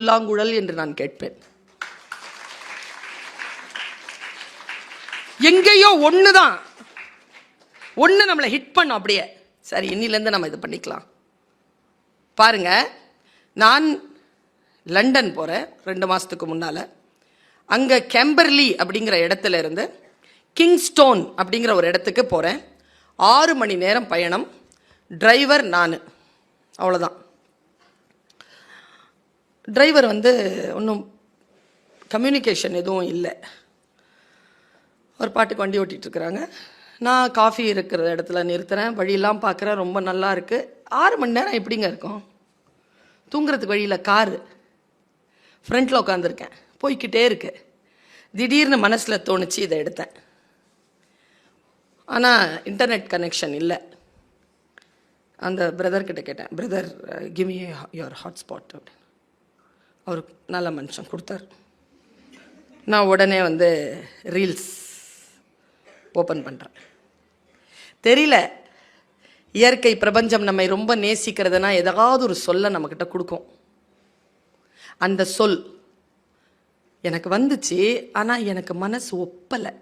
புல்லாங்குழல் என்று நான் கேட்பேன். எங்கேயோ ஒண்ணுதான், ஒண்ணு நம்மளை ஹிட் பண்ணும். அப்படியே சரி, இன்னிலேருந்து நம்ம இது பண்ணிக்கலாம். பாருங்க, நான் லண்டன் போறேன் 2 மாசத்துக்கு முன்னால. அங்க கேம்பர்லி அப்படிங்கிற இடத்துல இருந்து கிங்ஸ்டோன் அப்படிங்கிற ஒரு இடத்துக்கு போறேன். 6 மணி நேரம் பயணம். டிரைவர் நான், அவ்வளோதான். டிரைவர் ஒன்றும் கம்யூனிகேஷன் எதுவும் இல்லை. ஒரு பாட்டுக்கு வண்டி ஓட்டிகிட்ருக்குறாங்க. நான் காஃபி இருக்கிற இடத்துல நிறுத்துகிறேன். வழியெல்லாம் பார்க்குறேன், ரொம்ப நல்லா இருக்குது. 6 மணி நேரம் எப்படிங்க இருக்கும்? தூங்குறதுக்கு வழியில் காரு ஃப்ரண்ட்டில் உட்காந்துருக்கேன், போய்கிட்டே இருக்கு. திடீர்னு மனசில் தோணுச்சு, இதை எடுத்தேன். ஆனால் இன்டர்நெட் கனெக்ஷன் இல்லை. அந்த பிரதர்கிட்ட கேட்டேன், brother give me your hotspot அப்படின்னு. அவர் நல்ல மனுஷன், கொடுத்தார். நான் உடனே ரீல்ஸ் ஓப்பன் பண்ணுறேன். தெரியல, இயற்கை பிரபஞ்சம் நம்மை ரொம்ப நேசிக்கிறதுனா ஏதாவது ஒரு சொல்லை நம்மக்கிட்ட கொடுக்கும். அந்த சொல் எனக்கு வந்துச்சு, ஆனால் எனக்கு மனசு ஒப்பலை.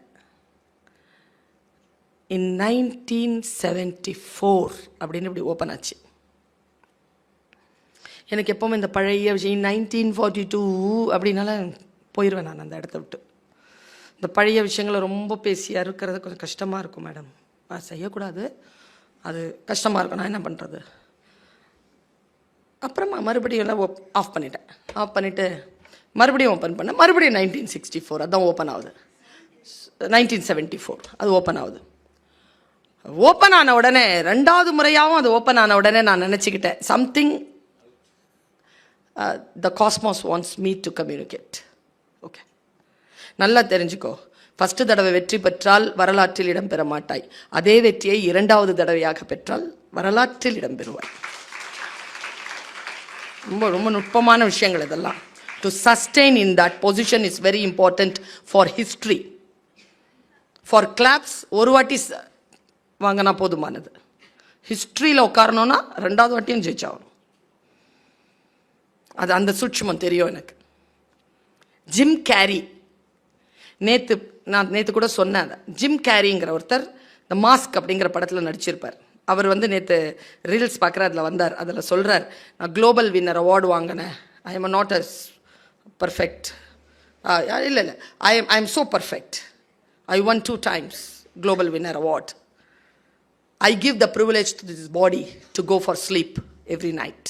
இன் 1974 அப்படின்னு இப்படி ஓப்பன் ஆச்சு. எனக்கு எப்போவுமே இந்த பழைய விஷயம் 1942 அப்படின்னால போயிடுவேன் நான் அந்த இடத்த விட்டு. இந்த பழைய விஷயங்களை ரொம்ப பேசி அறுக்கிறது கொஞ்சம் கஷ்டமாக இருக்கும் மேடம். செய்யக்கூடாது, அது கஷ்டமாக இருக்கும். நான் என்ன பண்ணுறது? அப்புறமா மறுபடியும் எல்லாம் ஆஃப் பண்ணிட்டேன். ஆஃப் பண்ணிவிட்டு மறுபடியும் ஓப்பன் பண்ணேன். மறுபடியும் 1964 அதுதான் ஓப்பன் ஆகுது. 1974 அது ஓப்பன் ஆகுது. ஓப்பன் ஆன உடனே 2வது முறையாகவும் அது ஓப்பன் ஆன உடனே நான் நினச்சிக்கிட்டேன், something the cosmos wants me to communicate. Okay, நல்லா தெரிஞ்சுக்கோ. ஃபஸ்ட்டு தடவை வெற்றி பெற்றால் வரலாற்றில் இடம் பெற மாட்டாய். அதே வெற்றியை 2வது தடவையாக பெற்றால் வரலாற்றில் இடம் பெறுவாய். ரொம்ப ரொம்ப நுட்பமான விஷயங்கள் இதெல்லாம். To sustain in that position is very important for history. For claps ஒரு வாட்டி வாங்கினா போதுமானது. ஹிஸ்ட்ரியில் உட்காரணும்னா 2வது வாட்டியும் ஜெயிச்சாகணும். அது அந்த சூட்சுமம் தெரியும் எனக்கு. ஜிம் கேரி, நேற்று கூட சொன்னேன். ஜிம் கேரிங்கிற ஒருத்தர் இந்த மாஸ்க் அப்படிங்கிற படத்தில் நடிச்சிருப்பார். அவர் நேற்று ரீல்ஸ் பார்க்குற அதில் வந்தார். அதில் சொல்கிறார், நான் குளோபல் வின்னர் அவார்டு வாங்கினேன். I am not as perfect. இல்லை I am so perfect. I won 2 times global winner award. I give the privilege to this body to go for sleep every night.